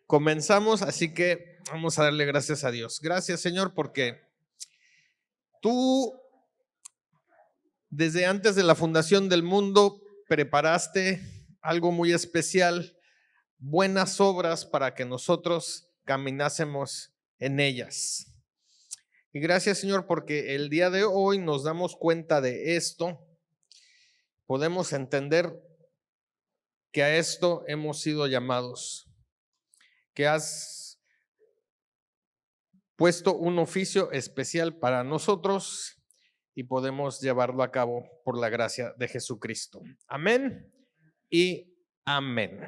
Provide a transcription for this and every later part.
comenzamos, así que vamos a darle gracias a Dios. Gracias, Señor, porque tú desde antes de la fundación del mundo preparaste algo muy especial, buenas obras para que nosotros caminásemos en ellas. Y gracias, Señor, porque el día de hoy nos damos cuenta de esto, podemos entender que a esto hemos sido llamados, que has puesto un oficio especial para nosotros y podemos llevarlo a cabo por la gracia de Jesucristo. Amén y amén.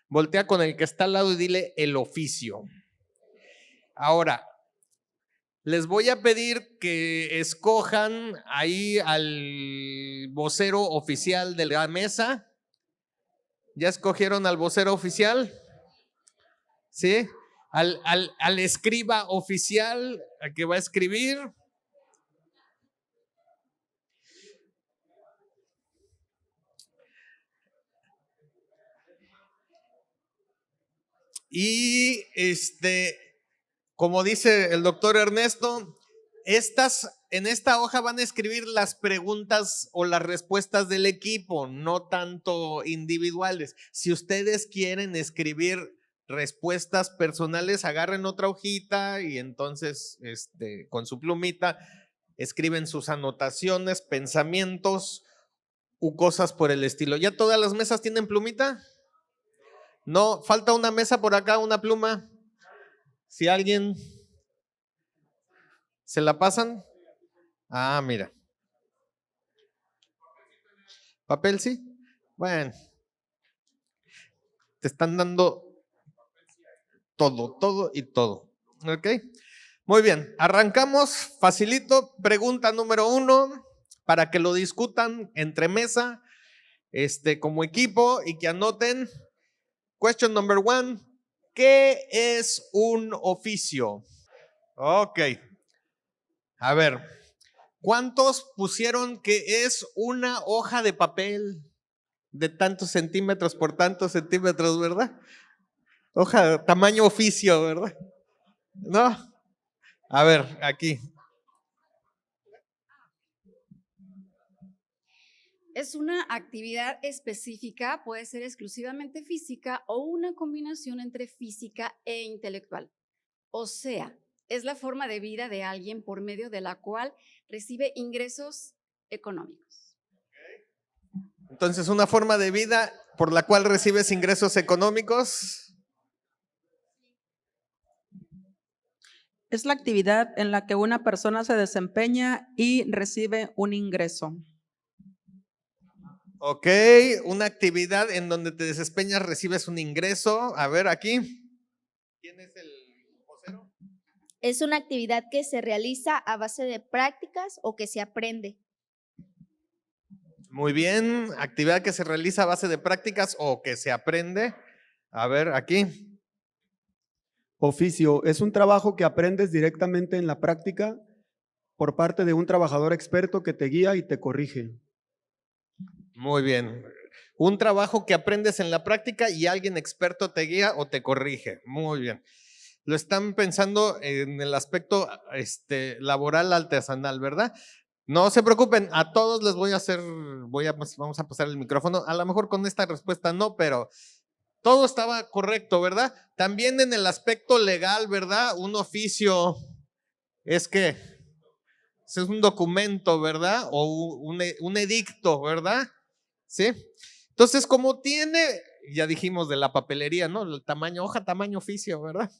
Voltea con el que está al lado y dile el oficio. Ahora, les voy a pedir que escojan ahí al vocero oficial de la mesa. ¿Ya escogieron al vocero oficial? ¿Sí? Al escriba oficial, al que va a escribir. Y como dice el doctor Ernesto, en esta hoja van a escribir las preguntas o las respuestas del equipo, no tanto individuales. Si ustedes quieren escribir respuestas personales, agarren otra hojita y entonces con su plumita escriben sus anotaciones, pensamientos u cosas por el estilo. ¿Ya todas las mesas tienen plumita? No, falta una mesa por acá, una pluma. Si alguien se la pasan. Ah, mira. ¿Papel sí? Bueno. Te están dando todo y todo. ¿Ok? Muy bien, arrancamos facilito. Pregunta número 1, para que lo discutan entre mesa, como equipo y que anoten. Question number 1, ¿qué es un oficio? Ok. A ver, ¿cuántos pusieron que es una hoja de papel de tantos centímetros por tantos centímetros, verdad? Hoja tamaño oficio, ¿verdad? ¿No? A ver, aquí. Es una actividad específica, puede ser exclusivamente física o una combinación entre física e intelectual. O sea, es la forma de vida de alguien por medio de la cual recibe ingresos económicos. Entonces, una forma de vida por la cual recibes ingresos económicos. Es la actividad en la que una persona se desempeña y recibe un ingreso. Ok, una actividad en donde te desempeñas, recibes un ingreso. A ver, aquí. ¿Quién es el vocero? Es una actividad que se realiza a base de prácticas o que se aprende. Muy bien, actividad que se realiza a base de prácticas o que se aprende. A ver, aquí. Oficio es un trabajo que aprendes directamente en la práctica por parte de un trabajador experto que te guía y te corrige. Muy bien. Un trabajo que aprendes en la práctica y alguien experto te guía o te corrige. Muy bien. Lo están pensando en el aspecto laboral artesanal, ¿verdad? No se preocupen, a todos les voy a hacer, vamos a pasar el micrófono. A lo mejor con esta respuesta no, pero todo estaba correcto, ¿verdad? También en el aspecto legal, ¿verdad? Un oficio es un documento, ¿verdad? O un edicto, ¿verdad? ¿Sí? Entonces, como ya dijimos de la papelería, ¿no? El tamaño, hoja, tamaño, oficio, ¿verdad?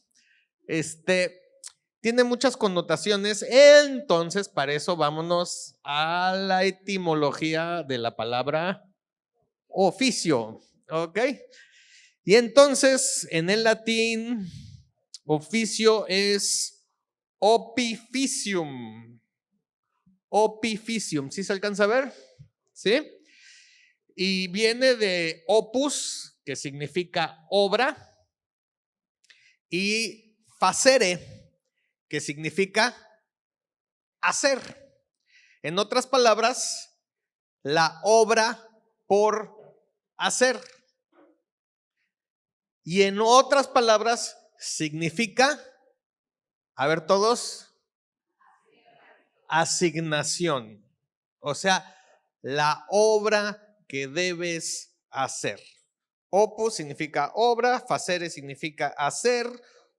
Tiene muchas connotaciones, entonces para eso vámonos a la etimología de la palabra oficio, ¿ok? Y entonces en el latín, oficio es opificium. Opificium, ¿sí se alcanza a ver? ¿Sí? Y viene de opus, que significa obra, y facere, que significa hacer. En otras palabras, la obra por hacer. Y en otras palabras, significa, a ver todos, asignación. O sea, la obra que debes hacer. Opus significa obra, facere significa hacer,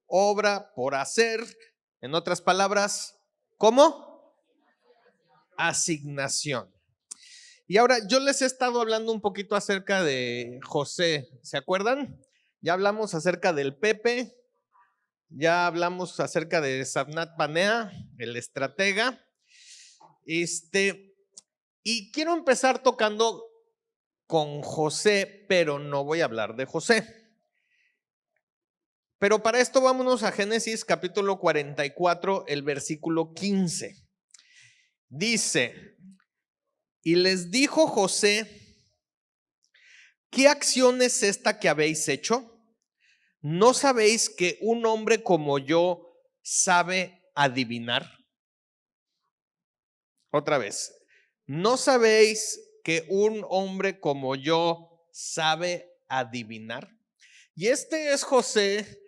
obra por hacer. En otras palabras, ¿cómo? Asignación. Y ahora yo les he estado hablando un poquito acerca de José, ¿se acuerdan? Ya hablamos acerca del Pepe, ya hablamos acerca de Sabnat Panea, el estratega. Y quiero empezar tocando con José, pero no voy a hablar de José. Pero para esto vámonos a Génesis capítulo 44, el versículo 15. Dice, y les dijo José, ¿qué acción es esta que habéis hecho? ¿No sabéis que un hombre como yo sabe adivinar? Otra vez, ¿no sabéis que un hombre como yo sabe adivinar? Y este es José,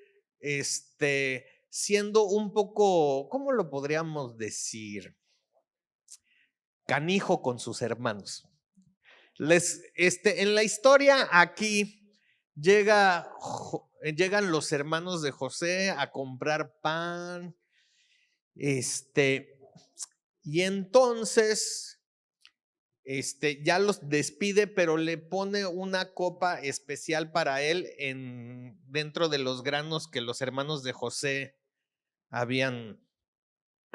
siendo un poco, ¿cómo lo podríamos decir? Canijo con sus hermanos. En la historia aquí llegan los hermanos de José a comprar pan, y entonces ya los despide, pero le pone una copa especial para él dentro de los granos que los hermanos de José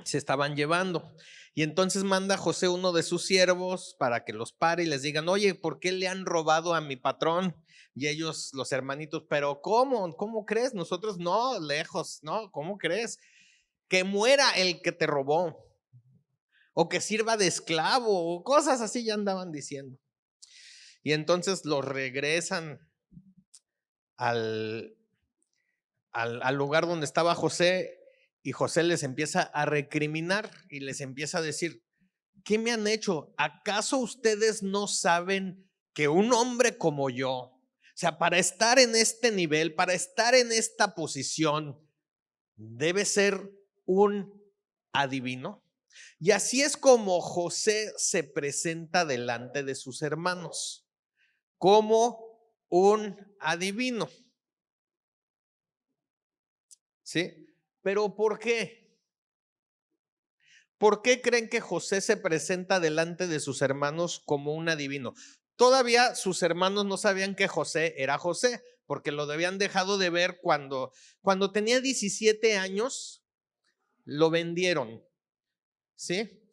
se estaban llevando. Y entonces manda a José uno de sus siervos para que los pare y les digan, oye, ¿por qué le han robado a mi patrón? Y ellos, los hermanitos, pero ¿cómo crees? Nosotros no, lejos, no, ¿cómo crees? Que muera el que te robó, o que sirva de esclavo, o cosas así ya andaban diciendo. Y entonces los regresan al lugar donde estaba José, y José les empieza a recriminar y les empieza a decir, ¿qué me han hecho? ¿Acaso ustedes no saben que un hombre como yo, o sea, para estar en este nivel, para estar en esta posición, debe ser un adivino? Y así es como José se presenta delante de sus hermanos, como un adivino. ¿Sí? Pero ¿por qué? ¿Por qué creen que José se presenta delante de sus hermanos como un adivino? Todavía sus hermanos no sabían que José era José, porque lo habían dejado de ver cuando tenía 17 años, lo vendieron. ¿Sí?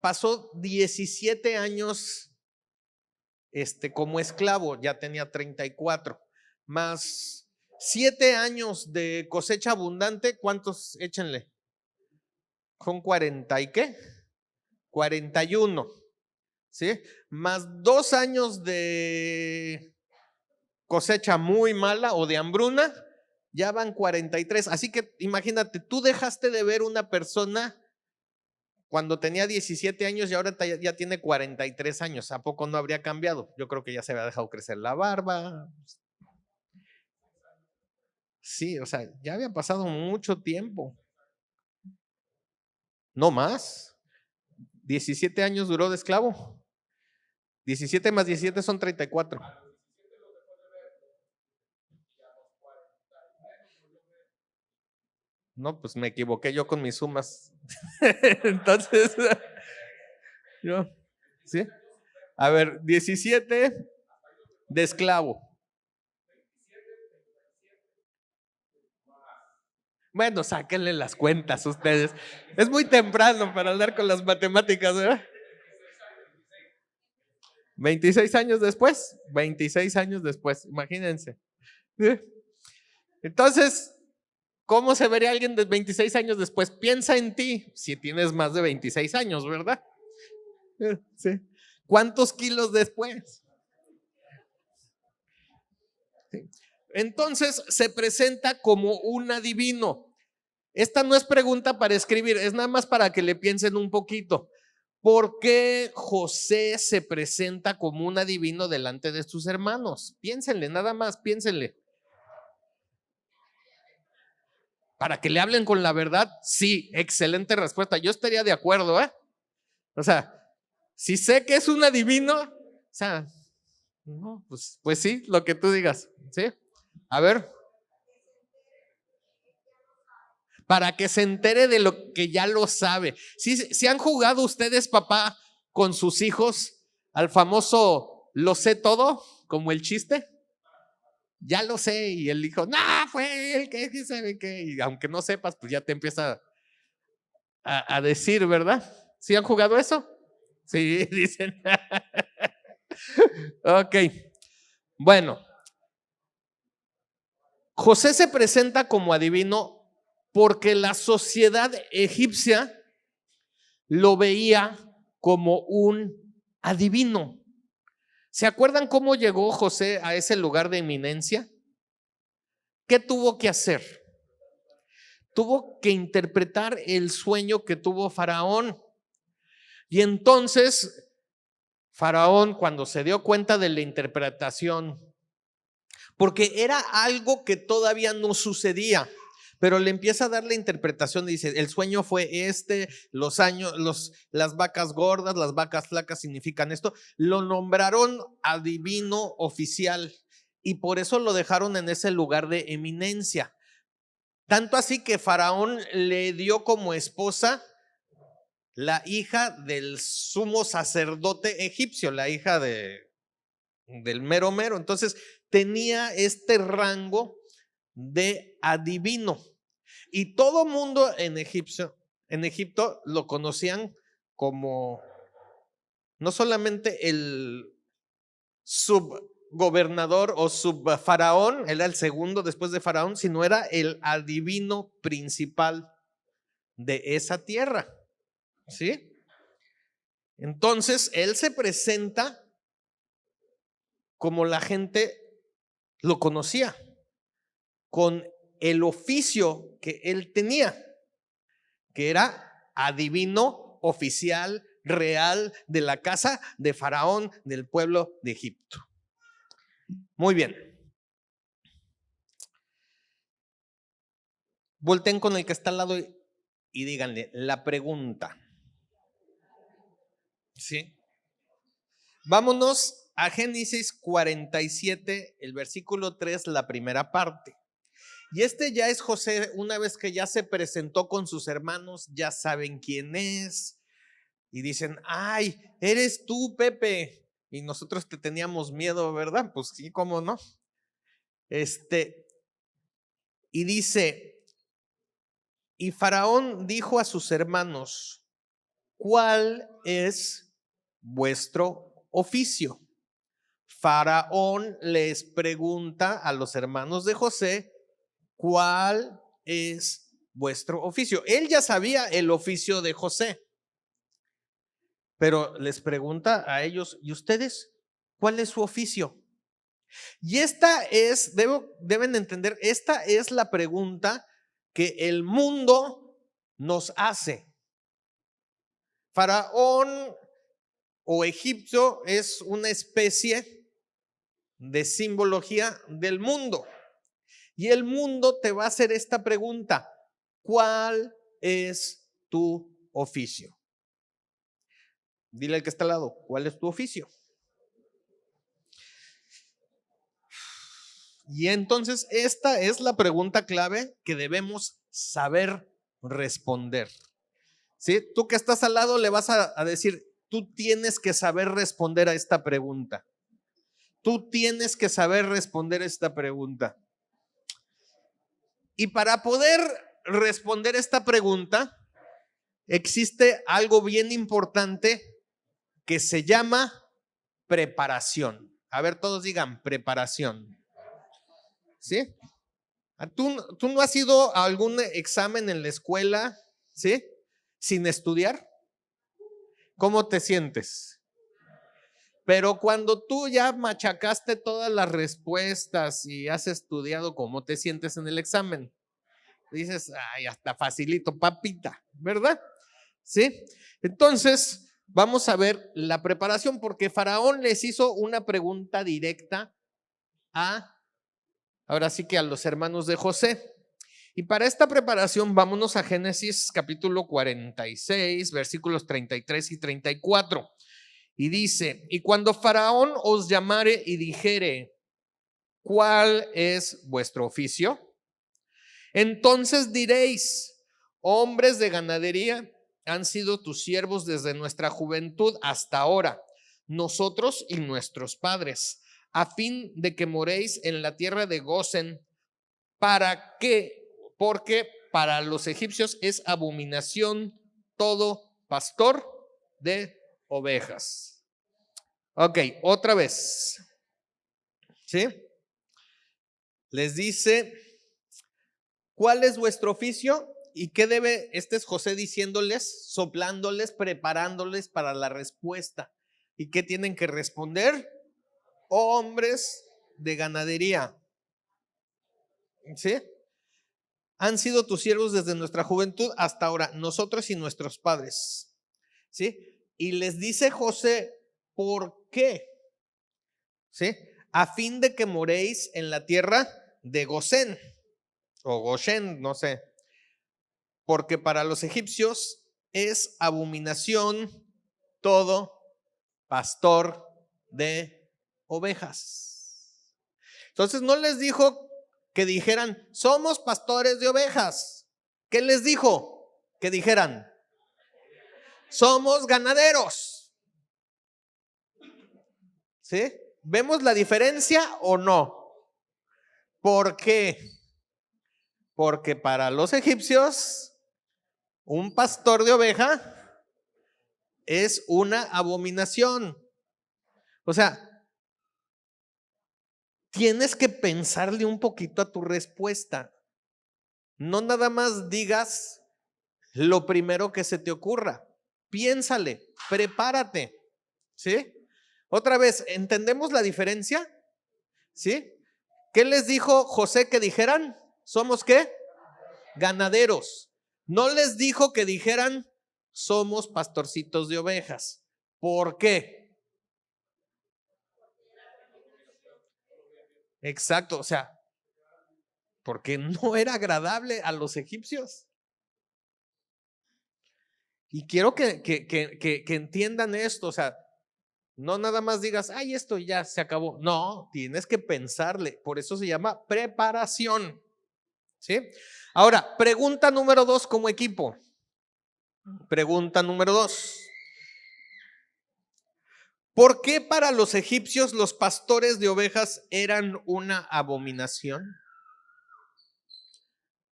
Pasó 17 años como esclavo, ya tenía 34, más 7 años de cosecha abundante. ¿Cuántos? Échenle. Con 40 y qué? 41, ¿sí? Más 2 años de cosecha muy mala o de hambruna, ya van 43. Así que imagínate, tú dejaste de ver una persona cuando tenía 17 años y ahora ya tiene 43 años. ¿A poco no habría cambiado? Yo creo que ya se había dejado crecer la barba. Sí, o sea, ya había pasado mucho tiempo. No más. 17 años duró de esclavo. 17 más 17 son 34. No, pues me equivoqué yo con mis sumas. Entonces, yo, ¿sí? A ver, 17 de esclavo. Bueno, sáquenle las cuentas ustedes. Es muy temprano para hablar con las matemáticas, ¿verdad? 26 años después, 26 años después, imagínense. ¿Sí? Entonces, ¿cómo se vería alguien de 26 años después? Piensa en ti si tienes más de 26 años, ¿verdad? Sí. ¿Cuántos kilos después? Sí. Entonces se presenta como un adivino. Esta no es pregunta para escribir, es nada más para que le piensen un poquito. ¿Por qué José se presenta como un adivino delante de sus hermanos? Piénsenle, nada más, piénsenle. para que le hablen con la verdad, sí, excelente respuesta. Yo estaría de acuerdo, ¿eh? O sea, si sé que es un adivino, o sea, no, pues sí, lo que tú digas, ¿sí? A ver. Para que se entere de lo que ya lo sabe. Si han jugado ustedes, papá, con sus hijos al famoso lo sé todo, como el chiste, ya lo sé, y el hijo, no, fue el que sabe qué, y aunque no sepas, pues ya te empieza a decir, ¿verdad? ¿Sí han jugado eso? Sí, dicen. Ok, bueno, José se presenta como adivino porque la sociedad egipcia lo veía como un adivino. ¿Se acuerdan cómo llegó José a ese lugar de eminencia? ¿Qué tuvo que hacer? Tuvo que interpretar el sueño que tuvo Faraón. Y entonces, Faraón, cuando se dio cuenta de la interpretación, porque era algo que todavía no sucedía, pero le empieza a dar la interpretación, dice, el sueño fue los años, las vacas gordas, las vacas flacas significan esto. Lo nombraron adivino oficial y por eso lo dejaron en ese lugar de eminencia. Tanto así que Faraón le dio como esposa la hija del sumo sacerdote egipcio, la hija del mero mero. Entonces tenía este rango de adivino. Y todo mundo en Egipto lo conocían como no solamente el subgobernador o subfaraón, era el segundo después de Faraón, sino era el adivino principal de esa tierra. ¿Sí? Entonces, él se presenta como la gente lo conocía, con el oficio que él tenía, que era adivino oficial real de la casa de Faraón del pueblo de Egipto. Muy bien. Volteen con el que está al lado y díganle la pregunta. ¿Sí? Vámonos a Génesis 47, el versículo 3, la primera parte. Y ya es José, una vez que ya se presentó con sus hermanos, ya saben quién es. Y dicen, ay, eres tú, Pepe. Y nosotros te teníamos miedo, ¿verdad? Pues sí, ¿cómo no? Y dice, y Faraón dijo a sus hermanos, ¿cuál es vuestro oficio? Faraón les pregunta a los hermanos de José, ¿cuál es vuestro oficio? Él ya sabía el oficio de José, pero les pregunta a ellos, ¿y ustedes cuál es su oficio? Y deben entender, esta es la pregunta que el mundo nos hace. Faraón o Egipto es una especie de simbología del mundo. Y el mundo te va a hacer esta pregunta, ¿cuál es tu oficio? Dile al que está al lado, ¿cuál es tu oficio? Y entonces esta es la pregunta clave que debemos saber responder. ¿Sí? Tú que estás al lado le vas a decir, tú tienes que saber responder a esta pregunta. Tú tienes que saber responder a esta pregunta. Y para poder responder esta pregunta, existe algo bien importante que se llama preparación. A ver, todos digan preparación. ¿Sí? ¿Tú no has ido a algún examen en la escuela, ¿sí? Sin estudiar? ¿Cómo te sientes? Pero cuando tú ya machacaste todas las respuestas y has estudiado, ¿cómo te sientes en el examen? Dices, ay, hasta facilito, papita, ¿verdad? ¿Sí? Entonces, vamos a ver la preparación, porque Faraón les hizo una pregunta directa ahora sí que a los hermanos de José. Y para esta preparación vámonos a Génesis capítulo 46, versículos 33 y 34. Y dice, y cuando Faraón os llamare y dijere, ¿cuál es vuestro oficio? Entonces diréis, hombres de ganadería han sido tus siervos desde nuestra juventud hasta ahora, nosotros y nuestros padres, a fin de que moréis en la tierra de Gosén. ¿Para qué? Porque para los egipcios es abominación todo pastor de ovejas. Ok, otra vez. ¿Sí? Les dice, ¿cuál es vuestro oficio? ¿Y qué debe? Este es José diciéndoles, soplándoles, preparándoles para la respuesta. ¿Y qué tienen que responder? Hombres de ganadería. ¿Sí? Han sido tus siervos desde nuestra juventud hasta ahora, nosotros y nuestros padres. ¿Sí? Y les dice José, ¿por qué? ¿Sí? A fin de que moréis en la tierra de Gosén o Goshen, no sé. Porque para los egipcios es abominación todo pastor de ovejas. Entonces no les dijo que dijeran, somos pastores de ovejas. ¿Qué les dijo? Que dijeran, somos ganaderos. ¿Sí? ¿Vemos la diferencia o no? ¿Por qué? Porque para los egipcios, un pastor de oveja es una abominación. O sea, tienes que pensarle un poquito a tu respuesta. No nada más digas lo primero que se te ocurra. Piénsale, prepárate. ¿Sí? Otra vez, ¿entendemos la diferencia? ¿Sí? ¿Qué les dijo José que dijeran? ¿Somos qué? Ganaderos. No les dijo que dijeran, somos pastorcitos de ovejas. ¿Por qué? Exacto, o sea, porque no era agradable a los egipcios. Y quiero que entiendan esto, o sea, no nada más digas, ay, esto ya se acabó. No, tienes que pensarle, por eso se llama preparación. ¿Sí? Ahora, pregunta número 2 como equipo. Pregunta número 2. ¿Por qué para los egipcios los pastores de ovejas eran una abominación?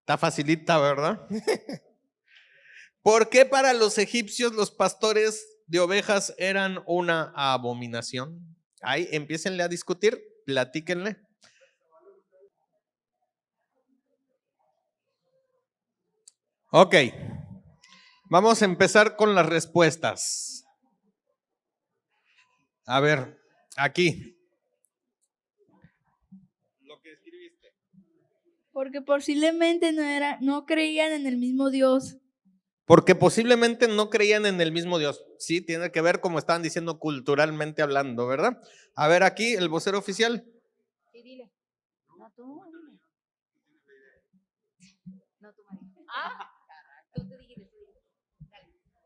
Está facilita, ¿verdad? ¿Por qué para los egipcios los pastores de ovejas eran una abominación? Ahí empiécenle a discutir, platíquenle. Ok, vamos a empezar con las respuestas. A ver, aquí. Lo que escribiste. Porque posiblemente no creían en el mismo Dios. Porque posiblemente no creían en el mismo Dios. Sí, tiene que ver, como estaban diciendo, culturalmente hablando, ¿verdad? A ver, aquí el vocero oficial. Sí, dile. No, tú, dile. No, tú, María. Tú te dijiste.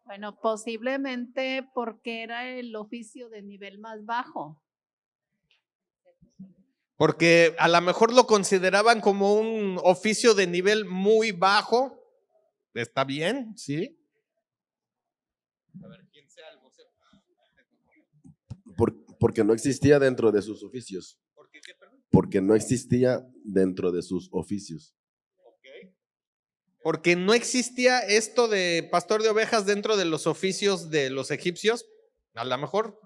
Bueno, posiblemente porque era el oficio de nivel más bajo. Porque a lo mejor lo consideraban como un oficio de nivel muy bajo. ¿Está bien? ¿Sí? A ver, ¿quién sea el vocero? Porque no existía dentro de sus oficios. ¿Por qué, perdón? Porque no existía dentro de sus oficios. Okay. Porque no existía esto de pastor de ovejas dentro de los oficios de los egipcios. A lo mejor.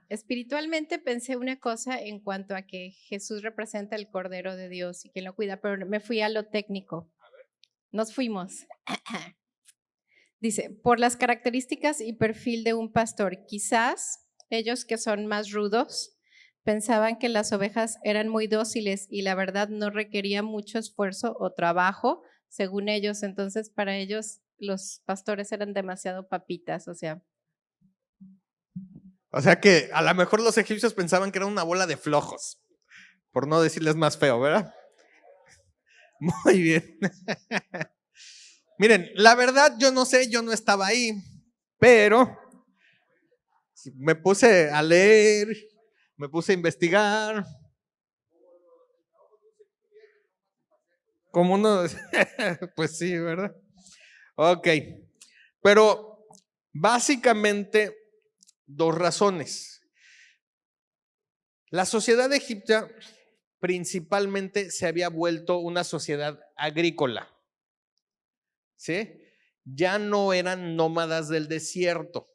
Espiritualmente pensé una cosa en cuanto a que Jesús representa el Cordero de Dios y quien lo cuida, pero me fui a lo técnico. Nos fuimos. Dice, por las características y perfil de un pastor, quizás ellos que son más rudos pensaban que las ovejas eran muy dóciles y la verdad no requería mucho esfuerzo o trabajo, según ellos. Entonces, para ellos los pastores eran demasiado papitas, o sea. O sea que a lo mejor los egipcios pensaban que era una bola de flojos, por no decirles más feo, ¿verdad? Muy bien. Miren, la verdad yo no sé, yo no estaba ahí, pero me puse a leer, me puse a investigar. Como uno, pues sí, ¿verdad? Ok, pero básicamente dos razones. La sociedad egipcia principalmente se había vuelto una sociedad agrícola, ¿sí? Ya no eran nómadas del desierto.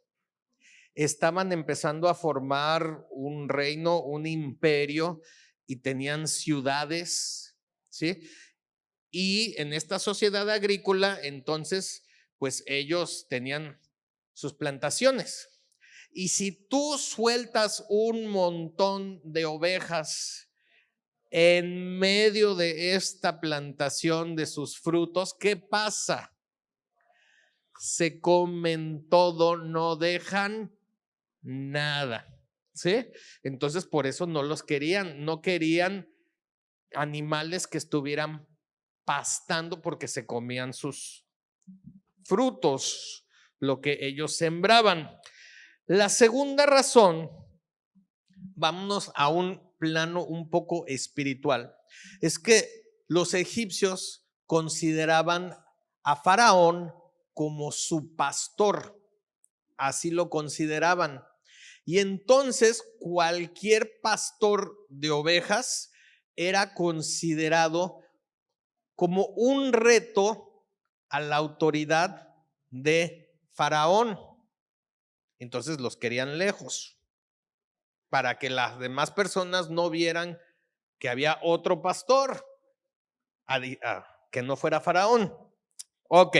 Estaban empezando a formar un reino, un imperio, y tenían ciudades, ¿sí? Y en esta sociedad agrícola, entonces, pues ellos tenían sus plantaciones. Y si tú sueltas un montón de ovejas en medio de esta plantación de sus frutos, ¿qué pasa? Se comen todo, no dejan nada, ¿sí? Entonces por eso no los querían, no querían animales que estuvieran pastando porque se comían sus frutos, lo que ellos sembraban. La segunda razón, vámonos a un plano un poco espiritual, es que los egipcios consideraban a Faraón como su pastor, así lo consideraban. Y entonces cualquier pastor de ovejas era considerado como un reto a la autoridad de Faraón. Entonces los querían lejos para que las demás personas no vieran que había otro pastor que no fuera Faraón. Ok,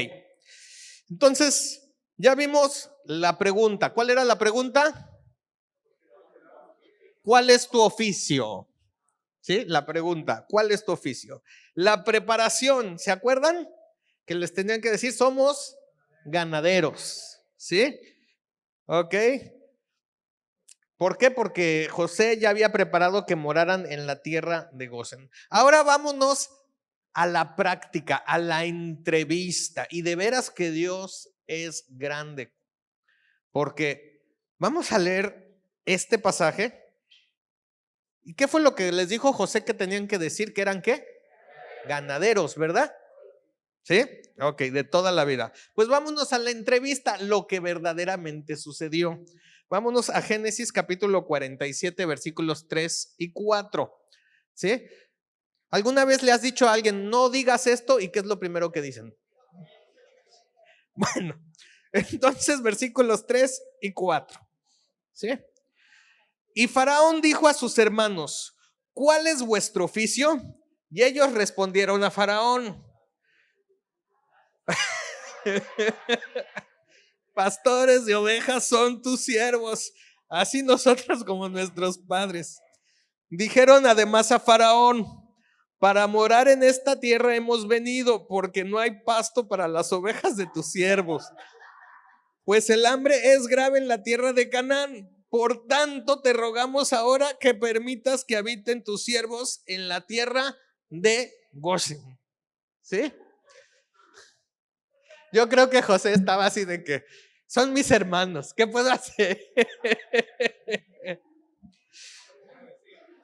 entonces ya vimos la pregunta. ¿Cuál era la pregunta? ¿Cuál es tu oficio? ¿Sí? La pregunta, ¿cuál es tu oficio? La preparación, ¿se acuerdan? Que les tenían que decir, somos ganaderos, ¿sí? Ok. ¿Por qué? Porque José ya había preparado que moraran en la tierra de Gosén. Ahora vámonos a la práctica, a la entrevista. Y de veras que Dios es grande, porque vamos a leer este pasaje. ¿Y qué fue lo que les dijo José que tenían que decir? ¿Que eran qué? Ganaderos, ¿verdad? ¿Sí? Ok, de toda la vida. Pues vámonos a la entrevista, lo que verdaderamente sucedió. Vámonos a Génesis capítulo 47, versículos 3 y 4. ¿Sí? ¿Alguna vez le has dicho a alguien, no digas esto? ¿Y qué es lo primero que dicen? Bueno, entonces versículos 3 y 4. ¿Sí? Y Faraón dijo a sus hermanos, ¿cuál es vuestro oficio? Y ellos respondieron a Faraón, pastores de ovejas son tus siervos, así nosotros como nuestros padres. Dijeron además a Faraón, para morar en esta tierra hemos venido, porque no hay pasto para las ovejas de tus siervos, pues el hambre es grave en la tierra de Canaán. Por tanto, te rogamos ahora que permitas que habiten tus siervos en la tierra de Gosén. ¿Sí? Yo creo que José estaba así de que son mis hermanos, ¿qué puedo hacer?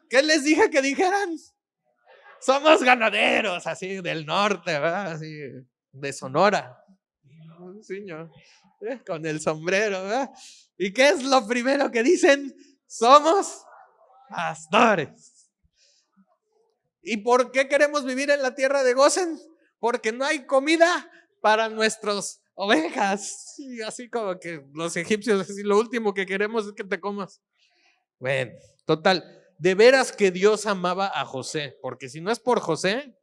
¿Qué les dije que dijeran? Somos ganaderos, así del norte, ¿verdad? Así de Sonora. Señor, con el sombrero, ¿verdad? ¿Y qué es lo primero que dicen? Somos pastores. ¿Y por qué queremos vivir en la tierra de Gosén? Porque no hay comida para nuestras ovejas. Y así como que los egipcios, así lo último que queremos es que te comas. Bueno, total, de veras que Dios amaba a José, porque si no es por José,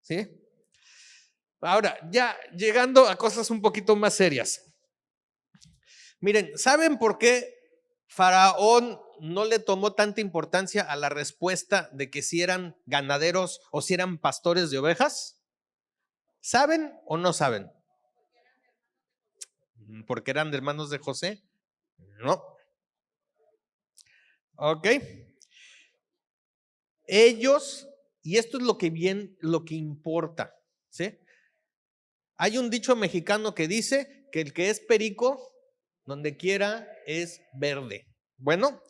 ¿sí? Ahora, ya llegando a cosas un poquito más serias. Miren, ¿saben por qué Faraón no le tomó tanta importancia a la respuesta de que si eran ganaderos o si eran pastores de ovejas? ¿Saben o no saben? ¿Porque eran hermanos de José? No. ¿Ok? Ellos, y esto es lo que importa, ¿sí? Hay un dicho mexicano que dice que el que es perico, donde quiera es verde. Bueno,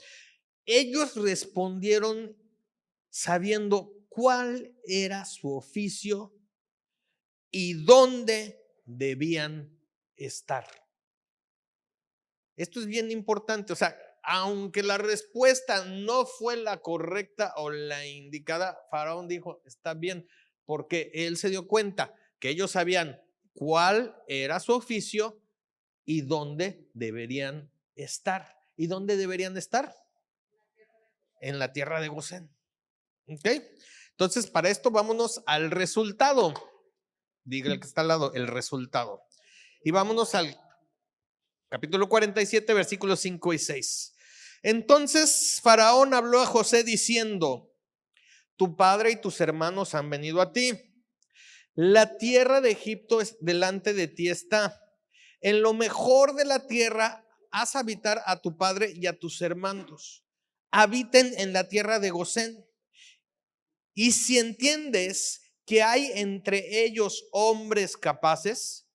ellos respondieron sabiendo cuál era su oficio y dónde debían estar. Esto es bien importante, o sea, aunque la respuesta no fue la correcta o la indicada, Faraón dijo, está bien, porque él se dio cuenta que ellos sabían cuál era su oficio y dónde deberían estar. ¿Y dónde deberían estar? En la tierra de Gosén. ¿Ok? Entonces, para esto vámonos al resultado. Dígale que está al lado, el resultado. Y vámonos al capítulo 47, versículos 5 y 6. Entonces Faraón habló a José diciendo, tu padre y tus hermanos han venido a ti. La tierra de Egipto delante de ti está. En lo mejor de la tierra haz habitar a tu padre y a tus hermanos. Habiten en la tierra de Gosén. Y si entiendes que hay entre ellos hombres capaces,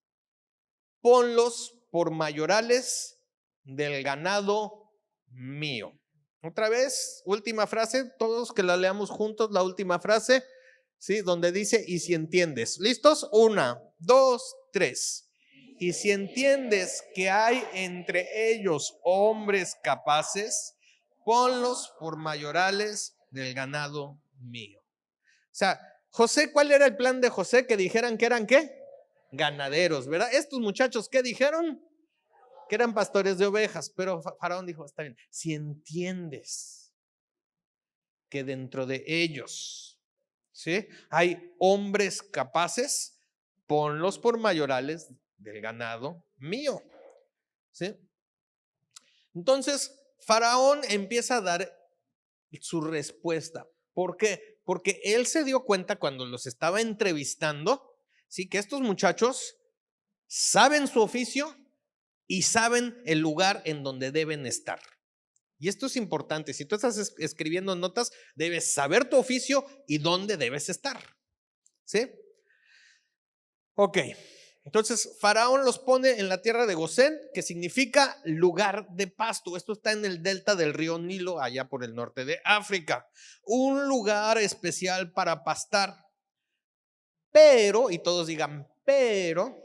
ponlos por mayorales del ganado mío. Otra vez, última frase, todos que la leamos juntos, la última frase, ¿sí? Donde dice, y si entiendes. ¿Listos? 1, 2, 3. Y si entiendes que hay entre ellos hombres capaces, ponlos por mayorales del ganado mío. O sea, José, ¿cuál era el plan de José? Que dijeran que eran ¿qué? Ganaderos, ¿verdad? Estos muchachos, ¿qué dijeron? Que eran pastores de ovejas, pero Faraón dijo, está bien, si entiendes que dentro de ellos, ¿sí? Hay hombres capaces, ponlos por mayorales del ganado mío, ¿sí? Entonces, Faraón empieza a dar su respuesta. ¿Por qué? Porque él se dio cuenta cuando los estaba entrevistando, ¿sí? Que estos muchachos saben su oficio y saben el lugar en donde deben estar. Y esto es importante. Si tú estás escribiendo notas, debes saber tu oficio y dónde debes estar. ¿Sí? Ok. Entonces, Faraón los pone en la tierra de Gosén, que significa lugar de pasto. Esto está en el delta del río Nilo, allá por el norte de África. Un lugar especial para pastar. Pero, y todos digan, pero,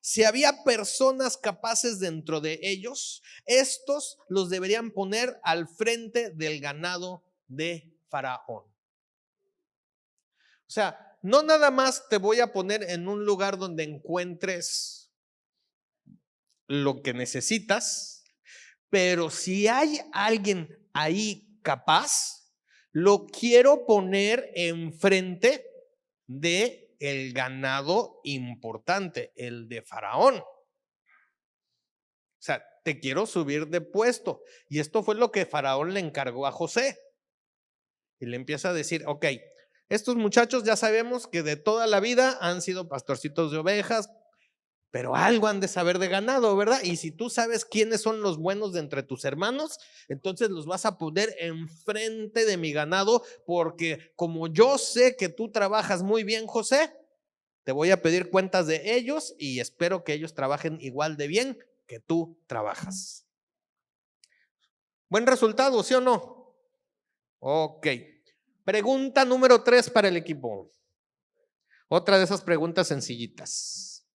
si había personas capaces dentro de ellos, estos los deberían poner al frente del ganado de Faraón. O sea, no nada más te voy a poner en un lugar donde encuentres lo que necesitas, pero si hay alguien ahí capaz, lo quiero poner enfrente de el ganado importante, el de Faraón. O sea, te quiero subir de puesto. Y esto fue lo que Faraón le encargó a José. Y le empieza a decir, ok, estos muchachos ya sabemos que de toda la vida han sido pastorcitos de ovejas, pero algo han de saber de ganado, ¿verdad? Y si tú sabes quiénes son los buenos de entre tus hermanos, entonces los vas a poner enfrente de mi ganado, porque como yo sé que tú trabajas muy bien, José, te voy a pedir cuentas de ellos y espero que ellos trabajen igual de bien que tú trabajas. Buen resultado, ¿sí o no? Ok. Pregunta número 3 para el equipo. Otra de esas preguntas sencillitas.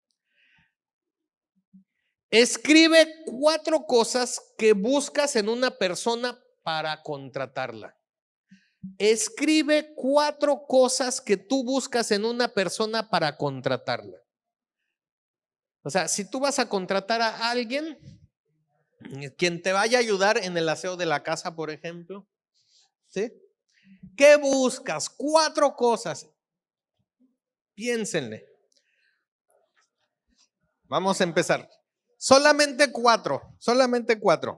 Escribe 4 cosas que buscas en una persona para contratarla. Escribe 4 cosas que tú buscas en una persona para contratarla. O sea, si tú vas a contratar a alguien, quien te vaya a ayudar en el aseo de la casa, por ejemplo, ¿sí? ¿Qué buscas? 4 cosas. Piénsenle. Vamos a empezar. Solamente 4.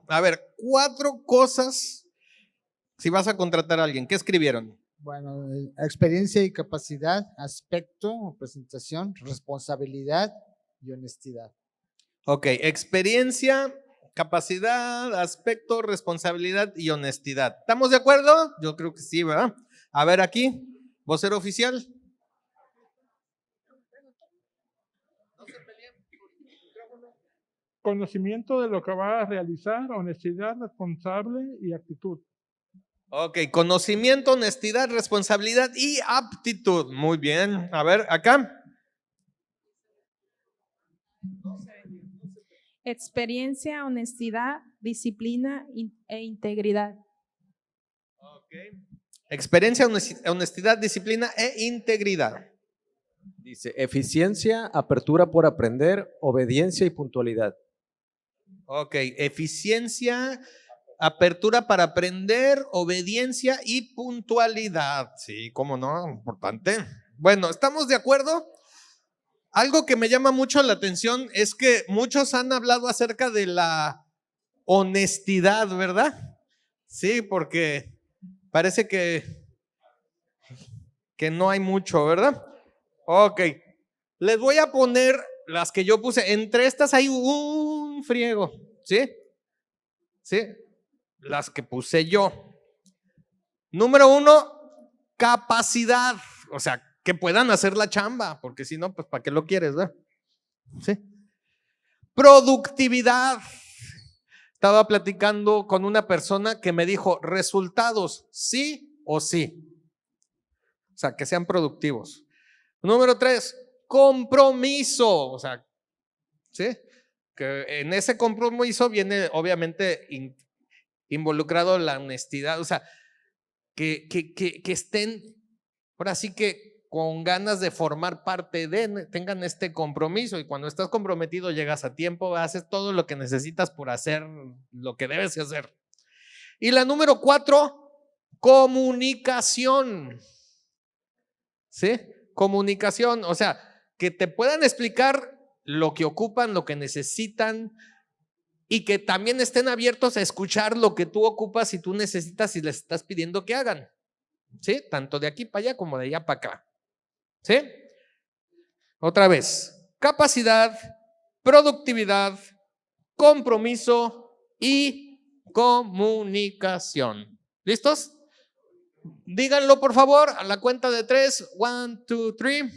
A ver, 4 cosas si vas a contratar a alguien. ¿Qué escribieron? Bueno, experiencia y capacidad, aspecto o presentación, responsabilidad y honestidad. Ok, experiencia, capacidad, aspecto, responsabilidad y honestidad. ¿Estamos de acuerdo? Yo creo que sí, ¿verdad? A ver aquí, vocero oficial. Conocimiento de lo que va a realizar, honestidad, responsable y actitud. Ok, conocimiento, honestidad, responsabilidad y aptitud. Muy bien. A ver, acá. Experiencia, honestidad, disciplina e integridad. Ok. Experiencia, honestidad, disciplina e integridad. Dice eficiencia, apertura por aprender, obediencia y puntualidad. Ok, eficiencia, apertura para aprender, obediencia y puntualidad. Sí, cómo no, importante. Bueno, ¿estamos de acuerdo? Algo que me llama mucho la atención es que muchos han hablado acerca de la honestidad, ¿verdad? Sí, porque parece que no hay mucho, ¿verdad? Ok, les voy a poner las que yo puse. Entre estas hay un friego, ¿sí? ¿Sí? Las que puse yo. Número 1, capacidad. O sea, que puedan hacer la chamba, porque si no, pues ¿para qué lo quieres, verdad? ¿Sí? Productividad. Estaba platicando con una persona que me dijo resultados, sí o sí. O sea, que sean productivos. Número 3, compromiso. O sea, ¿sí? Que en ese compromiso viene obviamente involucrado la honestidad. O sea, que estén, ahora sí que con ganas de formar parte de, tengan este compromiso, y cuando estás comprometido llegas a tiempo, haces todo lo que necesitas por hacer lo que debes hacer. Y la número 4, comunicación. ¿Sí? Comunicación, o sea, que te puedan explicar lo que ocupan, lo que necesitan, y que también estén abiertos a escuchar lo que tú ocupas y tú necesitas y les estás pidiendo que hagan. ¿Sí? Tanto de aquí para allá como de allá para acá. ¿Sí? Otra vez, capacidad, productividad, compromiso y comunicación. ¿Listos? Díganlo por favor a la cuenta de 3. 1, 2, 3.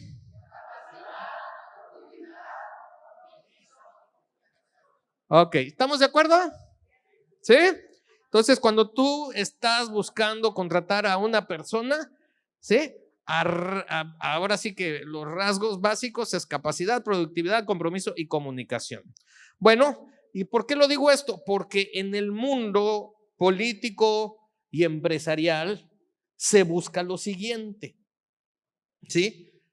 Ok, ¿estamos de acuerdo? ¿Sí? Entonces, cuando tú estás buscando contratar a una persona, ¿sí? Ahora sí que los rasgos básicos es capacidad, productividad, compromiso y comunicación. Bueno, ¿y por qué lo digo esto? Porque en el mundo político y empresarial se busca lo siguiente, ¿sí?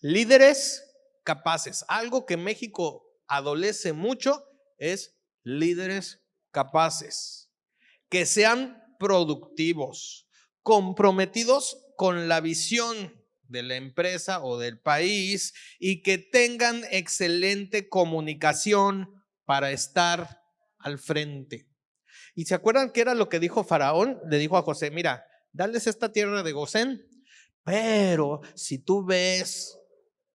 Líderes capaces. Algo que México adolece mucho es líderes capaces, que sean productivos, comprometidos con la visión de la empresa o del país y que tengan excelente comunicación para estar al frente. ¿Y se acuerdan qué era lo que dijo Faraón? Le dijo a José, mira, dales esta tierra de Gosén, pero si tú ves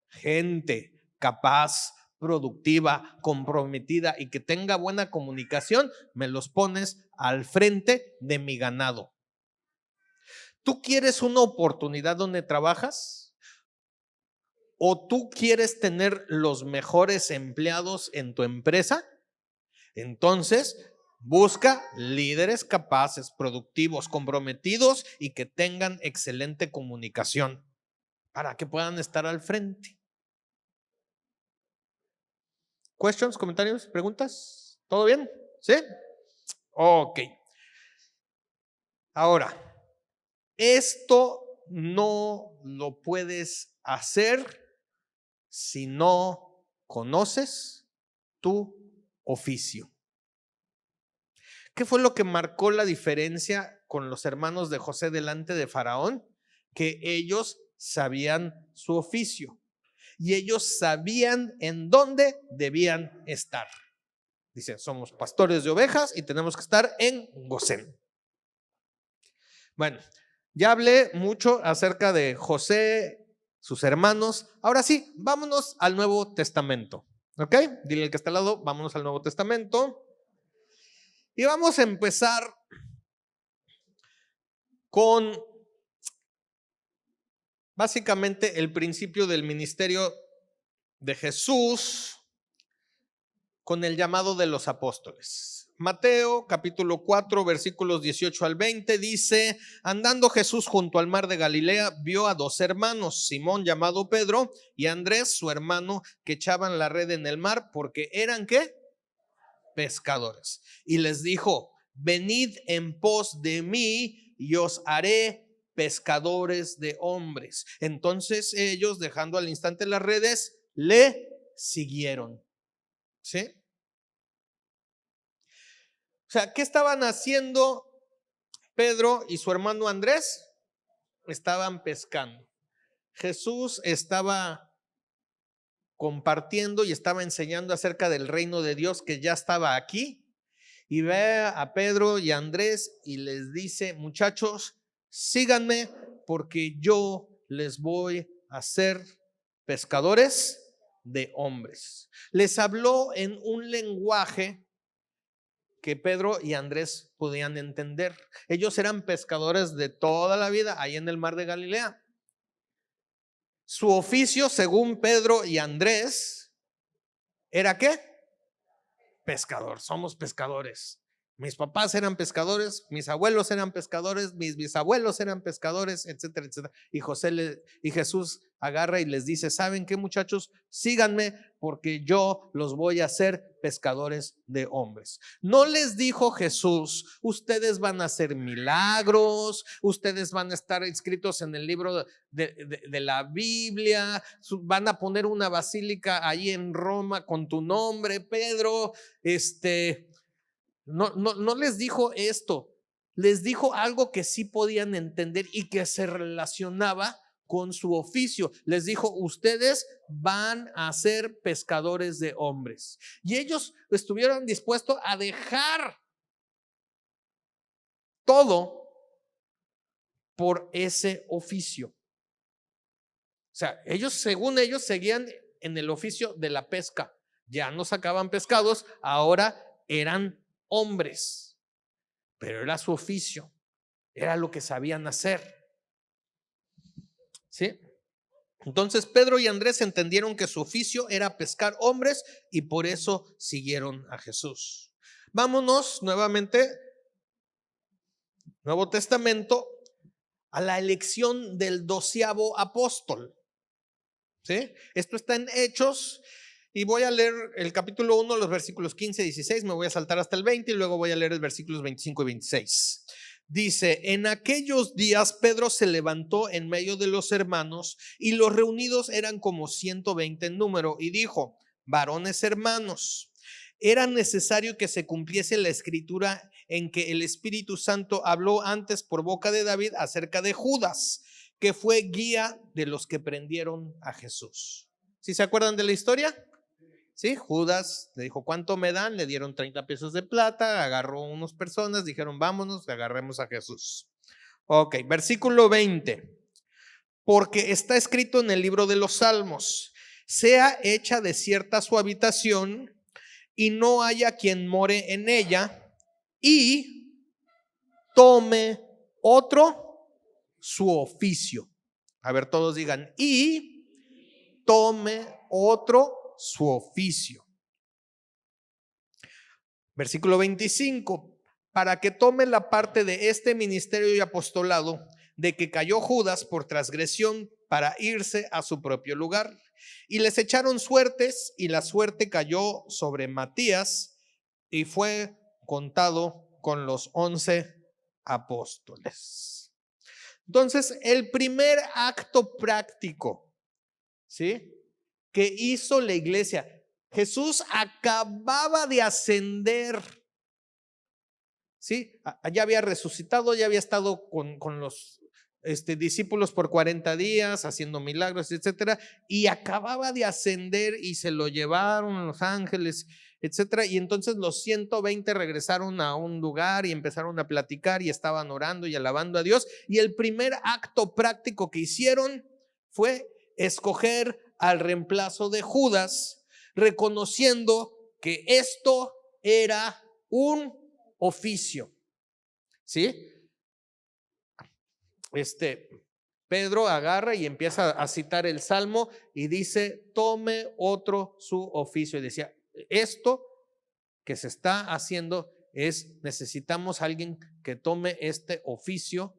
gente capaz, productiva, comprometida y que tenga buena comunicación, me los pones al frente de mi ganado. ¿Tú quieres una oportunidad donde trabajas? ¿O tú quieres tener los mejores empleados en tu empresa? Entonces, busca líderes capaces, productivos, comprometidos y que tengan excelente comunicación para que puedan estar al frente. ¿Questions, comentarios, preguntas? ¿Todo bien? ¿Sí? Ok. Ahora, esto no lo puedes hacer si no conoces tu oficio. ¿Qué fue lo que marcó la diferencia con los hermanos de José delante de Faraón? Que ellos sabían su oficio y ellos sabían en dónde debían estar. Dice, somos pastores de ovejas y tenemos que estar en Gosén. Bueno, ya hablé mucho acerca de José, sus hermanos. Ahora sí, vámonos al Nuevo Testamento. ¿Ok? Dile al que está al lado, vámonos al Nuevo Testamento. Y vamos a empezar con básicamente el principio del ministerio de Jesús con el llamado de los apóstoles. Mateo capítulo 4 versículos 18 al 20 dice: andando Jesús junto al mar de Galilea, vio a dos hermanos, Simón llamado Pedro y Andrés su hermano, que echaban la red en el mar porque eran ¿qué? Pescadores. Y les dijo: venid en pos de mí y os haré pescadores de hombres. Entonces ellos, dejando al instante las redes, le siguieron. ¿Sí? O sea, ¿qué estaban haciendo Pedro y su hermano Andrés? Estaban pescando. Jesús estaba compartiendo y estaba enseñando acerca del reino de Dios que ya estaba aquí. Y ve a Pedro y a Andrés y les dice: muchachos, síganme porque yo les voy a hacer pescadores de hombres. Les habló en un lenguaje que Pedro y Andrés podían entender. Ellos eran pescadores de toda la vida ahí en el mar de Galilea. Su oficio, según Pedro y Andrés, ¿era qué? Pescador. Somos pescadores. Mis papás eran pescadores, mis abuelos eran pescadores, mis bisabuelos eran pescadores, etcétera, etcétera. Y Jesús agarra y les dice: ¿saben qué, muchachos? Síganme porque yo los voy a hacer pescadores de hombres. No les dijo Jesús: ustedes van a hacer milagros, ustedes van a estar inscritos en el libro de la Biblia, van a poner una basílica ahí en Roma con tu nombre, Pedro. No les dijo esto, les dijo algo que sí podían entender y que se relacionaba con su oficio. Les dijo: ustedes van a ser pescadores de hombres. Y ellos estuvieron dispuestos a dejar todo por ese oficio. O sea, ellos, según ellos, seguían en el oficio de la pesca. Ya no sacaban pescados, ahora eran hombres, pero era su oficio, era lo que sabían hacer. ¿Sí? Entonces Pedro y Andrés entendieron que su oficio era pescar hombres y por eso siguieron a Jesús. Vámonos nuevamente, Nuevo Testamento, a la elección del 12º apóstol. ¿Sí? Esto está en Hechos. Y voy a leer el capítulo 1, los versículos 15 y 16, me voy a saltar hasta el 20 y luego voy a leer los versículos 25 y 26. Dice: en aquellos días Pedro se levantó en medio de los hermanos y los reunidos eran como 120 en número y dijo: varones hermanos, era necesario que se cumpliese la escritura en que el Espíritu Santo habló antes por boca de David acerca de Judas, que fue guía de los que prendieron a Jesús. ¿Sí se acuerdan de la historia? Sí, Judas le dijo: ¿cuánto me dan? Le dieron 30 pesos de plata, agarró unas personas, dijeron: vámonos, agarremos a Jesús. Ok, versículo 20. Porque está escrito en el libro de los Salmos: sea hecha desierta su habitación y no haya quien more en ella, y tome otro su oficio. A ver, todos digan: y tome otro su oficio. Versículo 25: para que tome la parte de este ministerio y apostolado de que cayó Judas por transgresión para irse a su propio lugar. Y les echaron suertes y la suerte cayó sobre Matías y fue contado con los 11 apóstoles. Entonces, el primer acto práctico, ¿sí?, que hizo la iglesia. Jesús acababa de ascender, ¿sí? Ya había resucitado, ya había estado con los discípulos por 40 días haciendo milagros, etcétera, y acababa de ascender y se lo llevaron los ángeles, etcétera, y entonces los 120 regresaron a un lugar y empezaron a platicar y estaban orando y alabando a Dios, y el primer acto práctico que hicieron fue escoger al reemplazo de Judas, reconociendo que esto era un oficio. ¿Sí? Pedro agarra y empieza a citar el Salmo y dice, tome otro su oficio. Y decía, esto que se está haciendo necesitamos a alguien que tome este oficio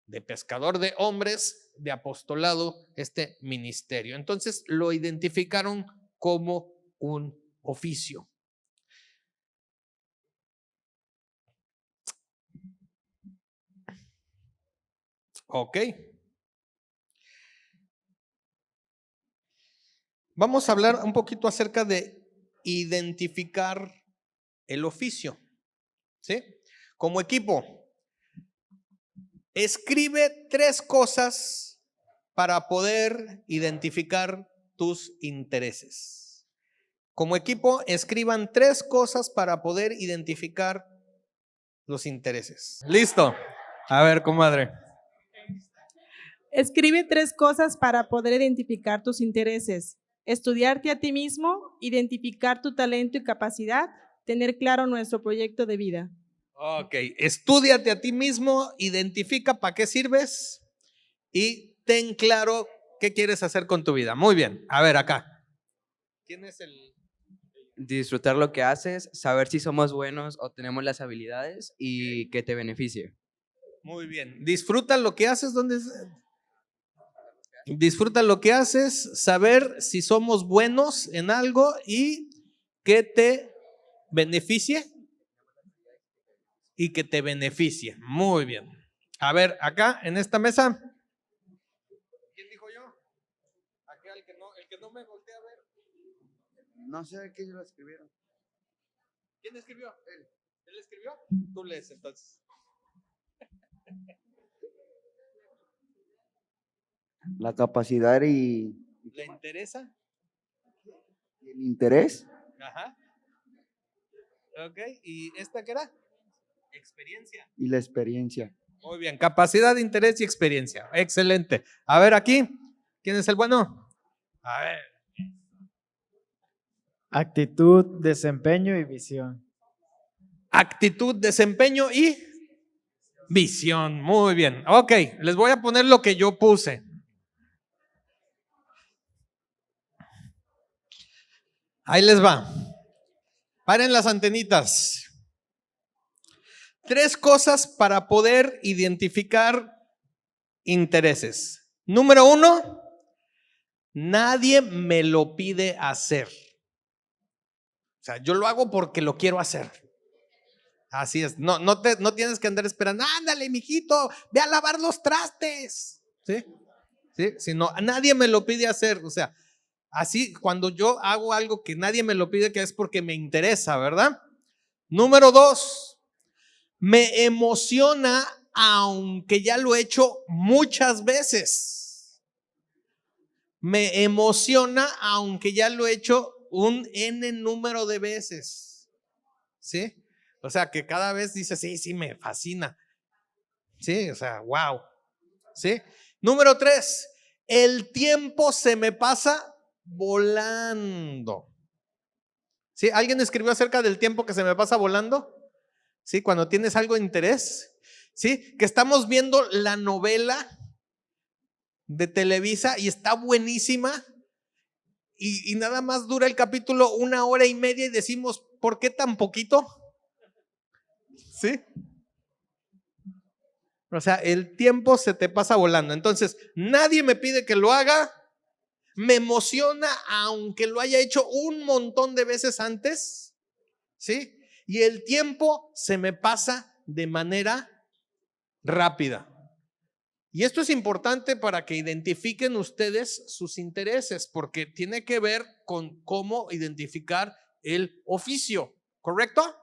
de pescador de hombres, de apostolado, este ministerio. Entonces lo identificaron como un oficio. Ok. Vamos a hablar un poquito acerca de identificar el oficio. ¿Sí? Como equipo, escribe 3 cosas para poder identificar tus intereses. Como equipo, escriban 3 cosas para poder identificar los intereses. Listo. A ver, comadre. Escribe 3 cosas para poder identificar tus intereses. Estudiarte a ti mismo, identificar tu talento y capacidad, tener claro nuestro proyecto de vida. Ok, estúdiate a ti mismo, identifica para qué sirves y ten claro qué quieres hacer con tu vida. Muy bien, a ver acá. ¿Quién es el...? Disfrutar lo que haces, saber si somos buenos o tenemos las habilidades y que te beneficie. Muy bien, disfruta lo que haces, ¿dónde es? Disfruta lo que haces, saber si somos buenos en algo y que te beneficie. Y que te beneficie. Muy bien. A ver, acá en esta mesa. ¿Quién dijo yo? Acá el que no me voltea a ver. No sé qué lo escribieron. ¿Quién escribió? Él. ¿Él escribió? Tú lees entonces. La capacidad y ¿Le interesa? el interés. Ajá. Ok, ¿y esta qué era? Experiencia. Y la experiencia. Muy bien, capacidad, interés y experiencia. Excelente. A ver aquí, ¿quién es el bueno? A ver. Actitud, desempeño y visión. Actitud, desempeño y visión. Muy bien. Ok, les voy a poner lo que yo puse. Ahí les va. Paren las antenitas. 3 cosas para poder identificar intereses. Número 1, nadie me lo pide hacer. O sea, yo lo hago porque lo quiero hacer. Así es. No tienes que andar esperando. Ándale, mijito, ve a lavar los trastes. ¿Sí? ¿Sí? Sino, nadie me lo pide hacer. O sea, así, cuando yo hago algo que nadie me lo pide, que es porque me interesa, ¿verdad? Número 2, me emociona aunque ya lo he hecho muchas veces. Me emociona aunque ya lo he hecho un N número de veces. ¿Sí? O sea, que cada vez dice, sí, me fascina. Sí, o sea, wow. ¿Sí? Número 3, el tiempo se me pasa volando. ¿Sí? ¿Alguien escribió acerca del tiempo que se me pasa volando? ¿Sí? Cuando tienes algo de interés. ¿Sí? Que estamos viendo la novela de Televisa y está buenísima y nada más dura el capítulo 1 hora y media y decimos, ¿por qué tan poquito? ¿Sí? O sea, el tiempo se te pasa volando. Entonces, nadie me pide que lo haga. Me emociona aunque lo haya hecho un montón de veces antes. ¿Sí? Y el tiempo se me pasa de manera rápida. Y esto es importante para que identifiquen ustedes sus intereses, porque tiene que ver con cómo identificar el oficio, ¿correcto?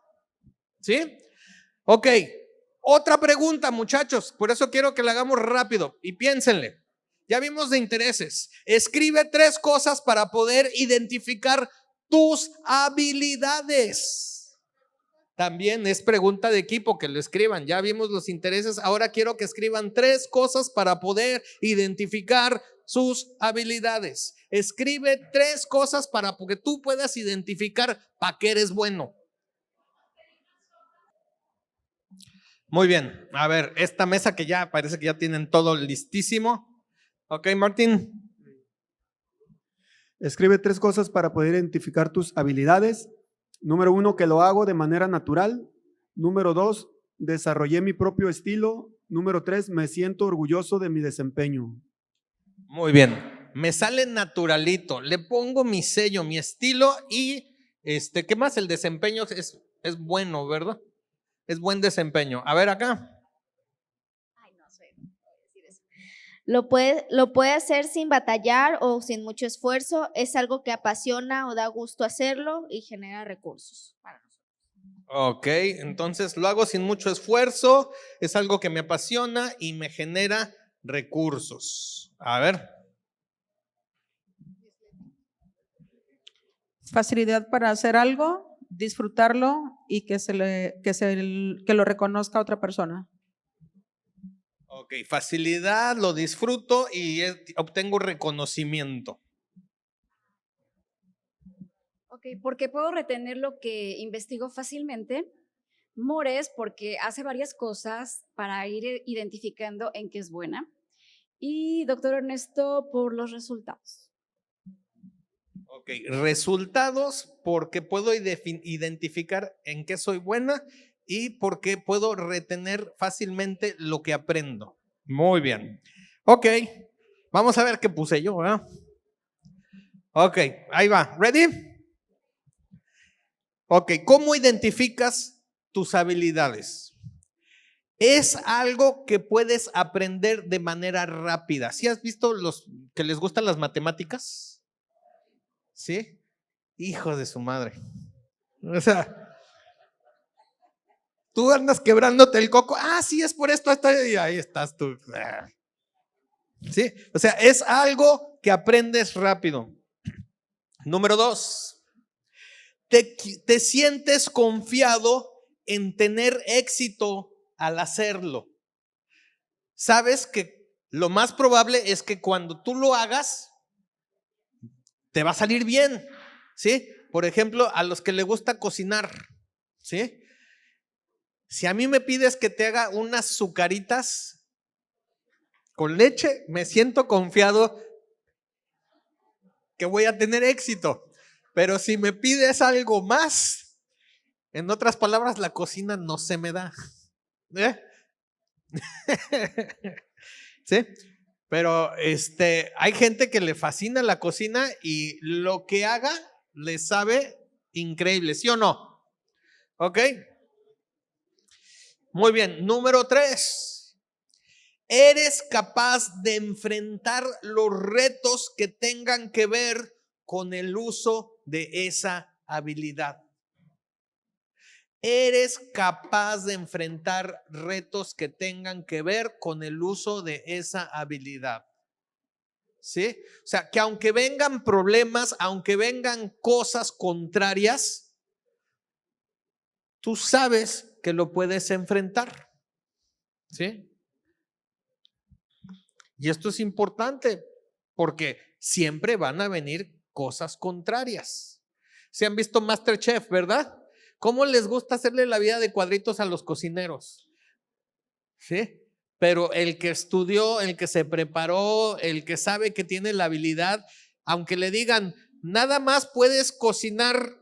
¿Sí? Ok, otra pregunta, muchachos, por eso quiero que la hagamos rápido y piénsenle. Ya vimos de intereses. Escribe 3 cosas para poder identificar tus habilidades. También es pregunta de equipo que lo escriban. Ya vimos los intereses. Ahora quiero que escriban 3 cosas para poder identificar sus habilidades. Escribe 3 cosas para que tú puedas identificar para qué eres bueno. Muy bien. A ver, esta mesa que ya parece que ya tienen todo listísimo. Ok, Martín. Escribe 3 cosas para poder identificar tus habilidades. Número 1, que lo hago de manera natural. Número 2, desarrollé mi propio estilo. Número 3, me siento orgulloso de mi desempeño. Muy bien. Me sale naturalito. Le pongo mi sello, mi estilo y ¿qué más? El desempeño es bueno, ¿verdad? Es buen desempeño. A ver acá. Lo puede hacer sin batallar o sin mucho esfuerzo. Es algo que apasiona o da gusto hacerlo y genera recursos para nosotros. Ok, entonces lo hago sin mucho esfuerzo, es algo que me apasiona y me genera recursos. A ver. Facilidad para hacer algo, disfrutarlo y que lo reconozca otra persona. Ok, facilidad, lo disfruto y obtengo reconocimiento. Ok, porque puedo retener lo que investigo fácilmente. Mores, porque hace varias cosas para ir identificando en qué es buena. Y doctor Ernesto, por los resultados. Ok, resultados porque puedo identificar en qué soy buena y porque puedo retener fácilmente lo que aprendo. Muy bien. Ok, vamos a ver qué puse yo, ¿verdad? Ok, ahí va. ¿Ready? Ok, ¿cómo identificas tus habilidades? Es algo que puedes aprender de manera rápida. ¿Sí has visto los que les gustan las matemáticas? ¿Sí? Hijo de su madre. O sea, tú andas quebrándote el coco. Ah, sí, es por esto. Y ahí estás tú. ¿Sí? O sea, es algo que aprendes rápido. Número 2. Te sientes confiado en tener éxito al hacerlo. Sabes que lo más probable es que cuando tú lo hagas, te va a salir bien, ¿sí? Por ejemplo, a los que les gusta cocinar, ¿sí? Si a mí me pides que te haga unas azucaritas con leche, me siento confiado que voy a tener éxito. Pero si me pides algo más, en otras palabras, la cocina no se me da. ¿Sí? Pero hay gente que le fascina la cocina y lo que haga le sabe increíble, ¿sí o no? ¿Ok? Muy bien, número 3. Eres capaz de enfrentar los retos que tengan que ver con el uso de esa habilidad. Eres capaz de enfrentar retos que tengan que ver con el uso de esa habilidad. ¿Sí? O sea, que aunque vengan problemas, aunque vengan cosas contrarias, tú sabes que lo puedes enfrentar. ¿Sí? Y esto es importante porque siempre van a venir cosas contrarias. ¿Se han visto MasterChef, verdad? ¿Cómo les gusta hacerle la vida de cuadritos a los cocineros? ¿Sí? Pero el que estudió, el que se preparó, el que sabe que tiene la habilidad, aunque le digan, nada más puedes cocinar,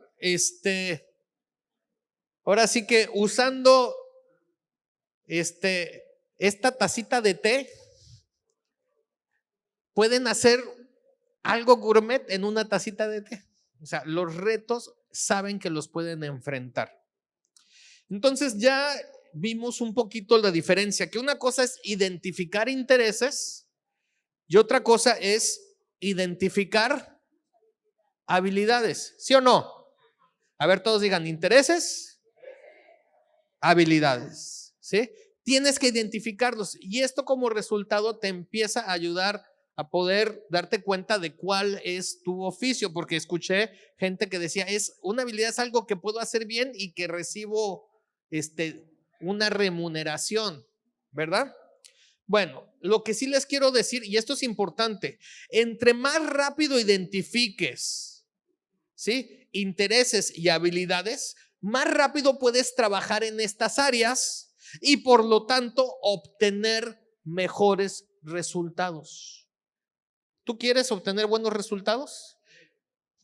ahora sí que usando esta tacita de té, pueden hacer algo gourmet en una tacita de té. O sea, los retos saben que los pueden enfrentar. Entonces ya vimos un poquito la diferencia, que una cosa es identificar intereses y otra cosa es identificar habilidades, ¿sí o no? A ver, todos digan intereses, habilidades, ¿sí? Tienes que identificarlos y esto como resultado te empieza a ayudar a poder darte cuenta de cuál es tu oficio, porque escuché gente que decía, una habilidad es algo que puedo hacer bien y que recibo una remuneración, ¿verdad? Bueno, lo que sí les quiero decir, y esto es importante, entre más rápido identifiques, ¿sí?, intereses y habilidades, más rápido puedes trabajar en estas áreas y por lo tanto obtener mejores resultados. ¿Tú quieres obtener buenos resultados?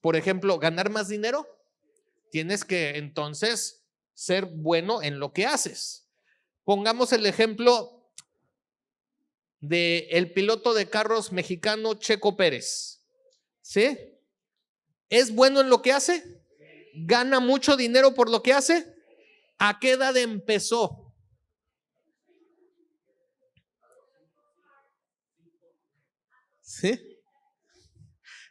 Por ejemplo, ganar más dinero. Tienes que entonces ser bueno en lo que haces. Pongamos el ejemplo del piloto de carros mexicano Checo Pérez. ¿Sí? ¿Es bueno en lo que hace? ¿Gana mucho dinero por lo que hace? ¿A qué edad empezó? ¿Sí?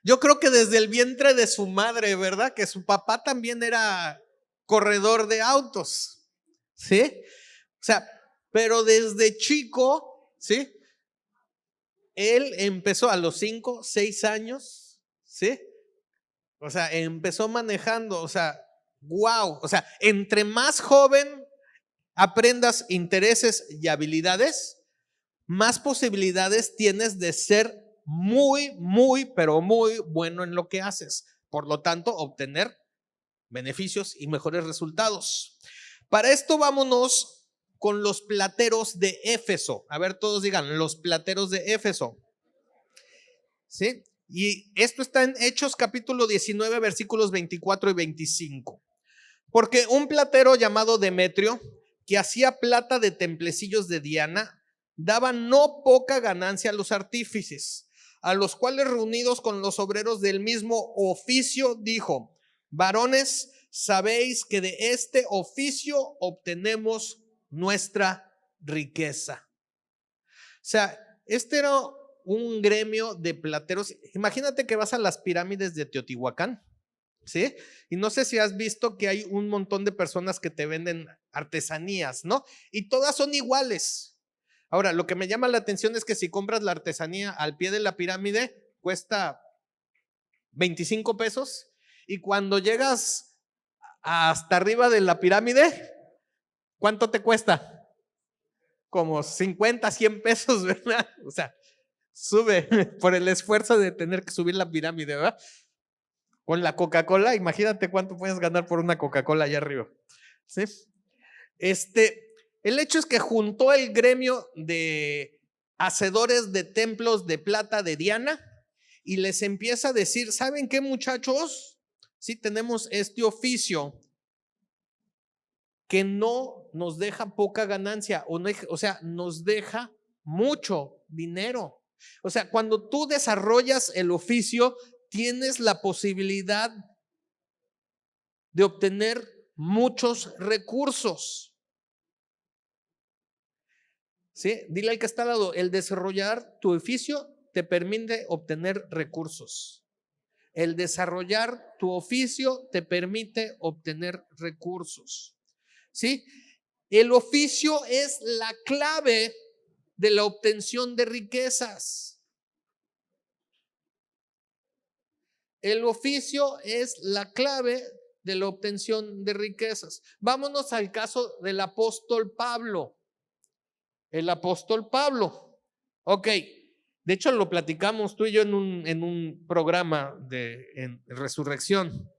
Yo creo que desde el vientre de su madre, ¿verdad? Que su papá también era corredor de autos, ¿sí? O sea, pero desde chico, ¿sí? Él empezó a los 5, 6 años, ¿sí? O sea, empezó manejando, o sea, wow. O sea, entre más joven aprendas intereses y habilidades, más posibilidades tienes de ser pero muy bueno en lo que haces. Por lo tanto, obtener beneficios y mejores resultados. Para esto vámonos con los plateros de Éfeso. A ver, todos digan, los plateros de Éfeso. ¿Sí? Y esto está en Hechos capítulo 19, versículos 24 y 25. Porque un platero llamado Demetrio, que hacía plata de templecillos de Diana, daba no poca ganancia a los artífices, a los cuales, reunidos con los obreros del mismo oficio, dijo: varones, sabéis que de este oficio obtenemos nuestra riqueza. O sea, este era un gremio de plateros. Imagínate que vas a las pirámides de Teotihuacán, ¿sí? Y no sé si has visto que hay un montón de personas que te venden artesanías, ¿no? Y todas son iguales. Ahora, lo que me llama la atención es que si compras la artesanía al pie de la pirámide, cuesta 25 pesos. Y cuando llegas hasta arriba de la pirámide, ¿cuánto te cuesta? Como 50, 100 pesos, ¿verdad? O sea, sube por el esfuerzo de tener que subir la pirámide, ¿verdad? Con la Coca-Cola, imagínate cuánto puedes ganar por una Coca-Cola allá arriba. ¿Sí? El hecho es que juntó el gremio de hacedores de templos de plata de Diana y les empieza a decir: ¿saben qué, muchachos? Sí, tenemos este oficio que no nos deja poca ganancia, o sea, nos deja mucho dinero. O sea, cuando tú desarrollas el oficio, tienes la posibilidad de obtener muchos recursos. ¿Sí? Dile al que está al lado: el desarrollar tu oficio te permite obtener recursos. El desarrollar tu oficio te permite obtener recursos. ¿Sí? El oficio es la clave de la obtención de riquezas. El oficio es la clave de la obtención de riquezas. Vámonos al caso del apóstol Pablo. El apóstol Pablo. Ok, de hecho lo platicamos tú y yo en un programa en Resurrección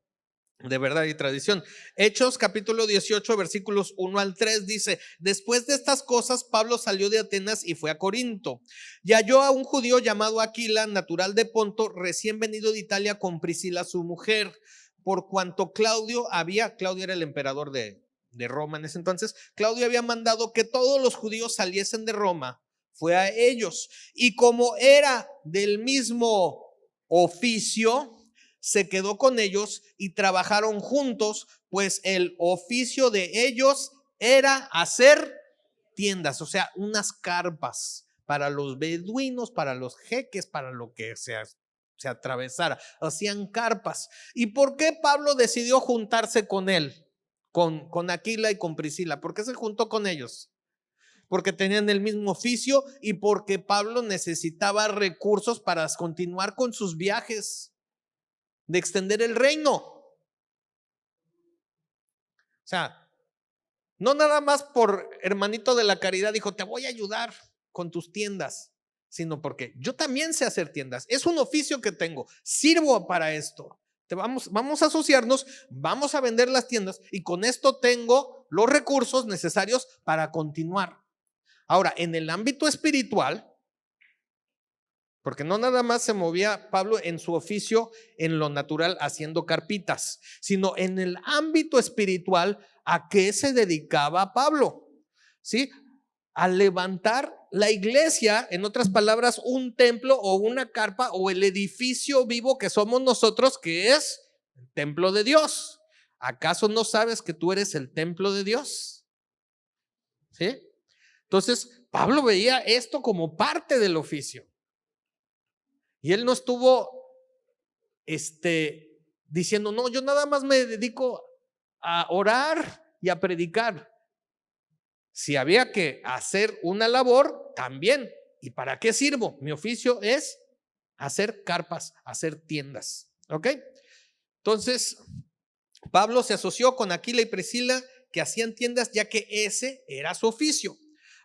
de Verdad y Tradición. Hechos capítulo 18 versículos 1 al 3 dice: después de estas cosas, Pablo salió de Atenas y fue a Corinto, y halló a un judío llamado Aquila, natural de Ponto, recién venido de Italia, con Priscila su mujer, por cuanto Claudio era el emperador de Roma en ese entonces. Claudio había mandado que todos los judíos saliesen de Roma. Fue a ellos, y como era del mismo oficio, se quedó con ellos y trabajaron juntos, pues el oficio de ellos era hacer tiendas, o sea, unas carpas para los beduinos, para los jeques, para lo que se atravesara. Hacían carpas. ¿Y por qué Pablo decidió juntarse con él? Con Aquila y con Priscila. ¿Por qué se juntó con ellos? Porque tenían el mismo oficio y porque Pablo necesitaba recursos para continuar con sus viajes de extender el reino. O sea, no nada más por hermanito de la caridad dijo: te voy a ayudar con tus tiendas, sino porque yo también sé hacer tiendas. Es un oficio que tengo, sirvo para esto. Vamos a asociarnos, vamos a vender las tiendas y con esto tengo los recursos necesarios para continuar. Ahora, en el ámbito espiritual, porque no nada más se movía Pablo en su oficio en lo natural haciendo carpitas, sino en el ámbito espiritual, ¿a qué se dedicaba Pablo? ¿Sí? A levantar la iglesia, en otras palabras, un templo o una carpa o el edificio vivo que somos nosotros, que es el templo de Dios. ¿Acaso no sabes que tú eres el templo de Dios? ¿Sí? Entonces, Pablo veía esto como parte del oficio. Y él no estuvo diciendo, no, yo nada más me dedico a orar y a predicar. Si había que hacer una labor, también. ¿Y para qué sirvo? Mi oficio es hacer carpas, hacer tiendas. ¿Ok? Entonces, Pablo se asoció con Aquila y Priscila que hacían tiendas, ya que ese era su oficio.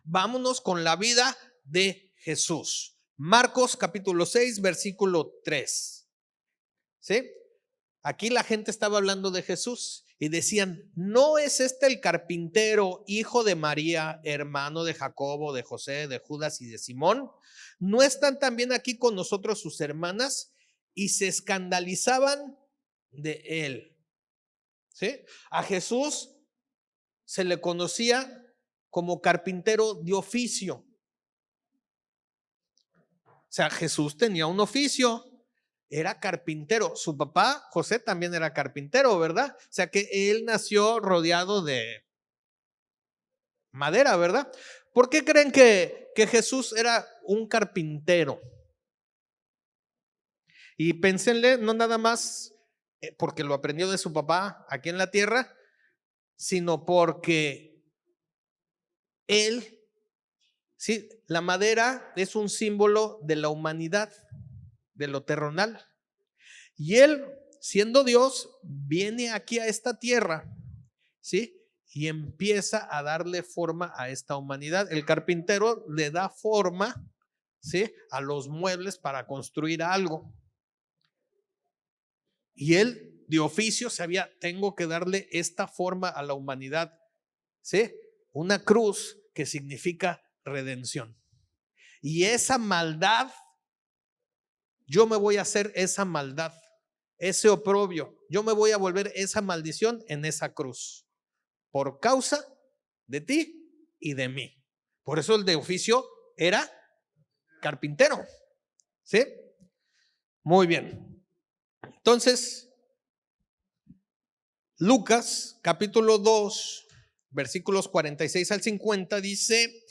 Vámonos con la vida de Jesús. Marcos capítulo 6, versículo 3. ¿Sí? Aquí la gente estaba hablando de Jesús y decían, ¿no es este el carpintero, hijo de María, hermano de Jacobo, de José, de Judas y de Simón? ¿No están también aquí con nosotros sus hermanas? Y se escandalizaban de él. ¿Sí? A Jesús se le conocía como carpintero de oficio. O sea, Jesús tenía un oficio, era carpintero. Su papá, José, también era carpintero, ¿verdad? O sea que él nació rodeado de madera, ¿verdad? ¿Por qué creen que Jesús era un carpintero? Y pénsenle, no nada más porque lo aprendió de su papá aquí en la tierra, sino porque él, sí, la madera es un símbolo de la humanidad, de lo terrenal. Y él, siendo Dios, viene aquí a esta tierra, ¿sí? Y empieza a darle forma a esta humanidad. El carpintero le da forma, ¿sí?, a los muebles para construir algo. Y él, de oficio, sabía, tengo que darle esta forma a la humanidad, ¿sí? Una cruz que significa redención. Y esa maldad, yo me voy a hacer esa maldad, ese oprobio, yo me voy a volver esa maldición en esa cruz, por causa de ti y de mí. Por eso el de oficio era carpintero. ¿Sí? Muy bien. Entonces, Lucas capítulo 2, versículos 46 al 50 dice: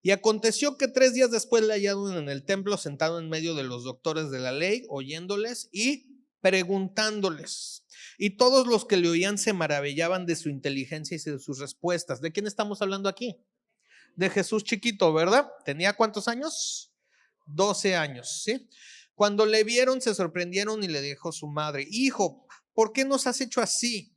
y aconteció que 3 días después le hallaron en el templo sentado en medio de los doctores de la ley, oyéndoles y preguntándoles. Y todos los que le oían se maravillaban de su inteligencia y de sus respuestas. ¿De quién estamos hablando aquí? De Jesús chiquito, ¿verdad? ¿Tenía cuántos años? 12 años, ¿sí? Cuando le vieron se sorprendieron y le dijo su madre: hijo, ¿por qué nos has hecho así?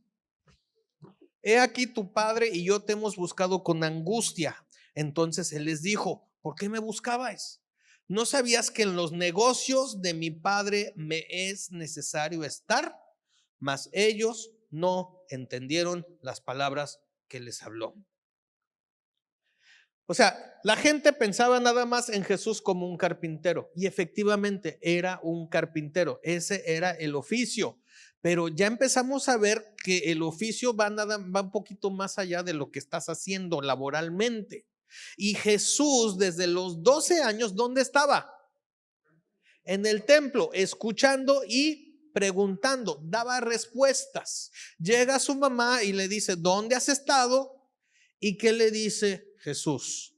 He aquí tu padre y yo te hemos buscado con angustia. Entonces él les dijo: ¿por qué me buscabais? ¿No sabías que en los negocios de mi padre me es necesario estar? Mas ellos no entendieron las palabras que les habló. O sea, la gente pensaba nada más en Jesús como un carpintero, y efectivamente era un carpintero, ese era el oficio. Pero ya empezamos a ver que el oficio va un poquito más allá de lo que estás haciendo laboralmente. Y Jesús, desde los 12 años, ¿dónde estaba? En el templo, escuchando y preguntando, daba respuestas. Llega su mamá y le dice: ¿dónde has estado? ¿Y qué le dice Jesús?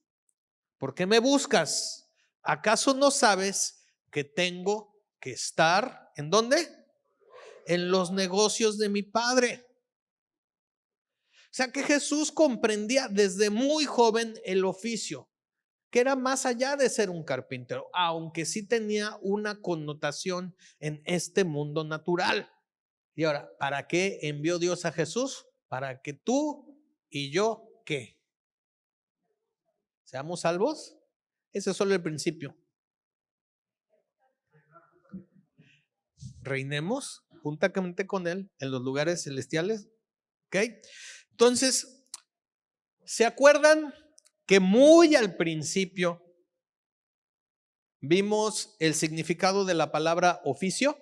¿Por qué me buscas? ¿Acaso no sabes que tengo que estar en dónde? En los negocios de mi padre. O sea que Jesús comprendía desde muy joven el oficio, que era más allá de ser un carpintero, aunque sí tenía una connotación en este mundo natural. Y ahora, ¿para qué envió Dios a Jesús? Para que tú y yo, ¿qué? ¿Seamos salvos? Ese es solo el principio. Reinemos juntamente con Él en los lugares celestiales. ¿Ok? Entonces, ¿Se acuerdan que muy al principio vimos el significado de la palabra oficio?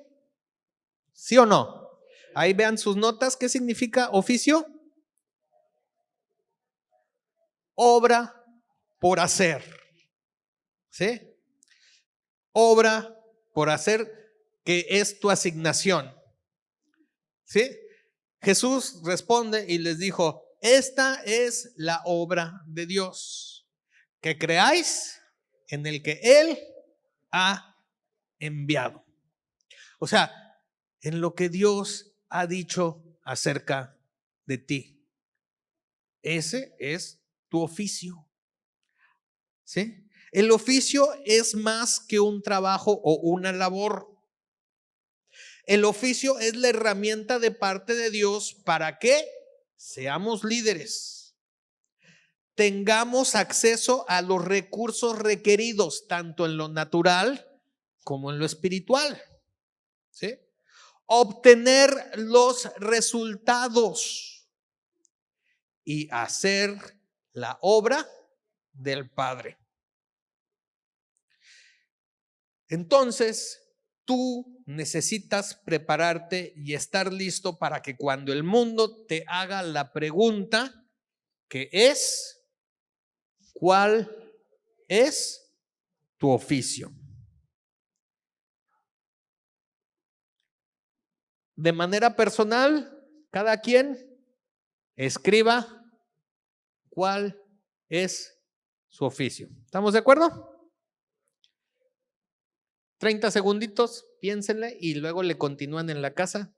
¿Sí o no? Ahí vean sus notas. ¿Qué significa oficio? Obra por hacer. ¿Sí? Obra por hacer, que es tu asignación. ¿Sí? Jesús responde y les dijo: esta es la obra de Dios, que creáis en el que Él ha enviado. O sea, en lo que Dios ha dicho acerca de ti. Ese es tu oficio. ¿Sí? El oficio es más que un trabajo o una labor. El oficio es la herramienta de parte de Dios para que seamos líderes, tengamos acceso a los recursos requeridos, tanto en lo natural como en lo espiritual. ¿Sí? Obtener los resultados y hacer la obra del Padre. Entonces, tú necesitas prepararte y estar listo para que cuando el mundo te haga la pregunta, que es: ¿cuál es tu oficio? De manera personal, cada quien escriba cuál es su oficio. ¿Estamos de acuerdo? 30 segunditos, piénsenle y luego le continúan en la casa.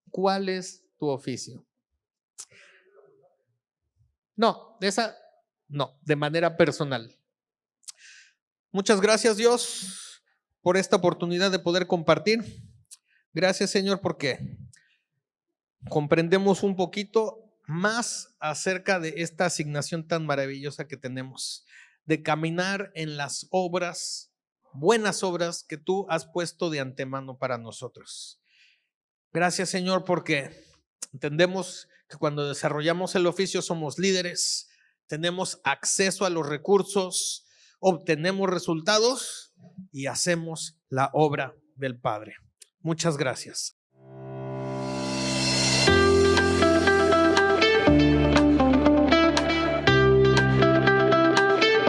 ¿Cuál es tu oficio? No, de manera personal. Muchas gracias, Dios, por esta oportunidad de poder compartir. Gracias, Señor, porque comprendemos un poquito más acerca de esta asignación tan maravillosa que tenemos, de caminar en las obras, buenas obras que tú has puesto de antemano para nosotros. Gracias, Señor, porque entendemos que cuando desarrollamos el oficio somos líderes, tenemos acceso a los recursos, obtenemos resultados y hacemos la obra del Padre. Muchas gracias.